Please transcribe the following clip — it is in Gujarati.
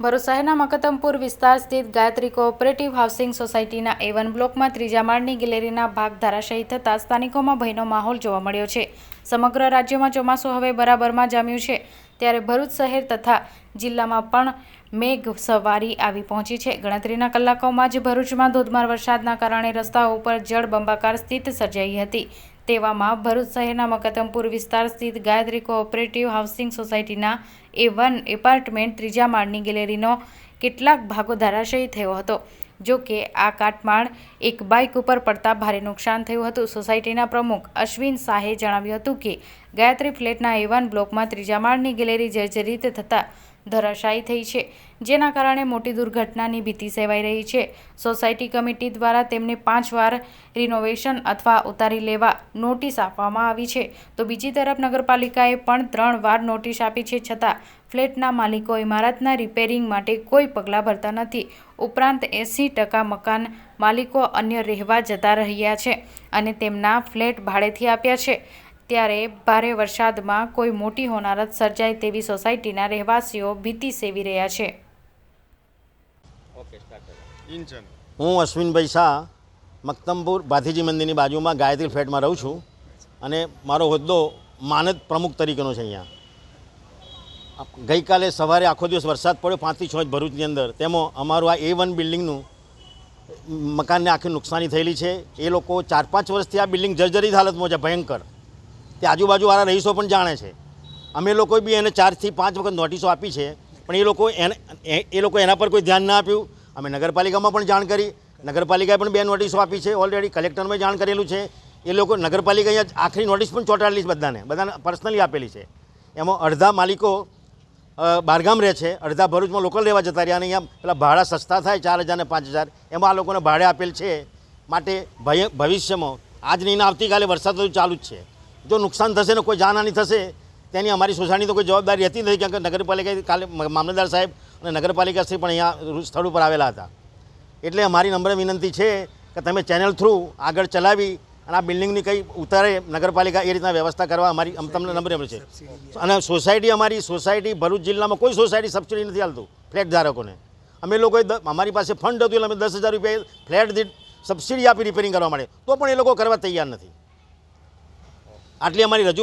ભરૂચ શહેરના મકતમપુર વિસ્તાર સ્થિત ગાયત્રી કોઓપરેટિવ હાઉસિંગ સોસાયટીના A1 બ્લોકમાં ત્રીજા માળની ગેલેરીના ભાગ ધરાશાયી થતાં સ્થાનિકોમાં ભયનો માહોલ જોવા મળ્યો છે। સમગ્ર રાજ્યમાં ચોમાસું હવે બરાબરમાં જામ્યું છે, ત્યારે ભરૂચ શહેર તથા જિલ્લામાં પણ મેઘ સવારી આવી પહોંચી છે। ગણતરીના કલાકોમાં જ ભરૂચમાં ધોધમાર વરસાદના કારણે રસ્તાઓ ઉપર જળબંબાકાર સ્થિતિ સર્જાઈ હતી। તેવામાં ભરૂચ શહેરના મકતમપુર વિસ્તાર સ્થિત ગાયત્રી કોઓપરેટિવ હાઉસિંગ સોસાયટીના A1 એપાર્ટમેન્ટ ત્રીજા માળની ગેલેરીનો કેટલાક ભાગો ધરાશાયી થયો હતો। જો કે આ કાટમાળ એક બાઇક ઉપર પડતા ભારે નુકસાન થયું હતું। સોસાયટીના પ્રમુખ અશ્વિન શાહે જણાવ્યું હતું કે ગાયત્રી ફ્લેટના A1 બ્લોકમાં ત્રીજા માળની ગેલેરી જર્જરિત થતાં ધરાશાયી થઈ છે, જેના કારણે મોટી દુર્ઘટનાની ભીતિ સેવાઈ રહી છે। સોસાયટી કમિટી દ્વારા તેમને 5 વાર રિનોવેશન અથવા ઉતારી લેવા નોટિસ આપવામાં આવી છે, તો બીજી તરફ નગરપાલિકાએ પણ 3 વાર નોટિસ આપી છે, છતાં ફ્લેટના માલિકો ઇમારતના રિપેરિંગ માટે કોઈ પગલાં ભરતા નથી। ઉપરાંત 80% મકાન માલિકો અન્ય રહેવા જતા રહ્યા છે અને તેમના ફ્લેટ ભાડેથી આપ્યા છે। ત્યારે ભારે વરસાદમાં કોઈ મોટી હોનારત સર્જાય તેવી સોસાયટીના રહેવાસીઓ ભીતિ સેવી રહ્યા છે। હું અશ્વિનભાઈ શાહ મકતમપુર ભાથીજી મંદિરની બાજુમાં ગાયત્રી ફ્લેટમાં રહું છું અને મારો હોદ્દો માનદ પ્રમુખ તરીકેનો છે। અહીંયા ગઈકાલે સવારે આખો દિવસ વરસાદ પડ્યો 5 થી 6 ઇંચ ભરૂચની અંદર, તેમાં અમારું આ A1 બિલ્ડિંગનું મકાનને આખી નુકસાની થયેલી છે। એ લોકો 4-5 વર્ષથી આ બિલ્ડિંગ જર્જરિત હાલતમાં છે, ભયંકર। તે આજુબાજુવાળા રહીશો પણ જાણે છે। અમે લોકોએ બી એને 4 થી 5 વખત નોટિસો આપી છે, પણ એ લોકો એના પર કોઈ ધ્યાન ના આપ્યું। અમે નગરપાલિકામાં પણ જાણ કરી, નગરપાલિકાએ પણ 2 નોટિસો આપી છે, ઓલરેડી કલેક્ટરમાં જાણ કરેલું છે। એ લોકો નગરપાલિકાએ આખરી નોટિસ પણ ચોંટાડેલી છે, બધાને પર્સનલી આપેલી છે। એમાં અડધા માલિકો બહારગામ રહે છે, અડધા ભરૂચમાં લોકલ રહેવા જતા રહ્યા, અને અહીંયા પેલા ભાડા સસ્તા થાય 4,000 ને 5,000 એમાં આ લોકોને ભાડે આપેલ છે। માટે ભવિષ્યમાં આજ નહીં આવતીકાલે વરસાદ તો ચાલુ જ છે। જો નુકસાન થશે ને કોઈ જાનહાની થશે તેની અમારી સોસાયટીની તો કોઈ જવાબદારી રહેતી નથી, કારણ કે નગરપાલિકા કાલે મામલતદાર સાહેબ અને નગરપાલિકાશ્રી પણ અહીંયા સ્થળ ઉપર આવેલા હતા। એટલે અમારી નમ્ર વિનંતી છે કે તમે ચેનલ થ્રુ આગળ ચલાવી અને આ બિલ્ડિંગની કંઈ ઉતારે નગરપાલિકા એ રીતના વ્યવસ્થા કરવા અમારી તમને નમ્ર છે। અને અમારી સોસાયટી ભરૂચ જિલ્લામાં કોઈ સોસાયટી સબસિડી નથી હાલતું ફ્લેટ ધારકોને। અમે લોકોએ અમારી પાસે ફંડ હતું એટલે અમે 10,000 રૂપિયા ફ્લેટ દીઠ સબસિડી આપી રિપેરિંગ કરવા માટે, તો પણ એ લોકો કરવા તૈયાર નથી। આટલી અમારી રજૂઆત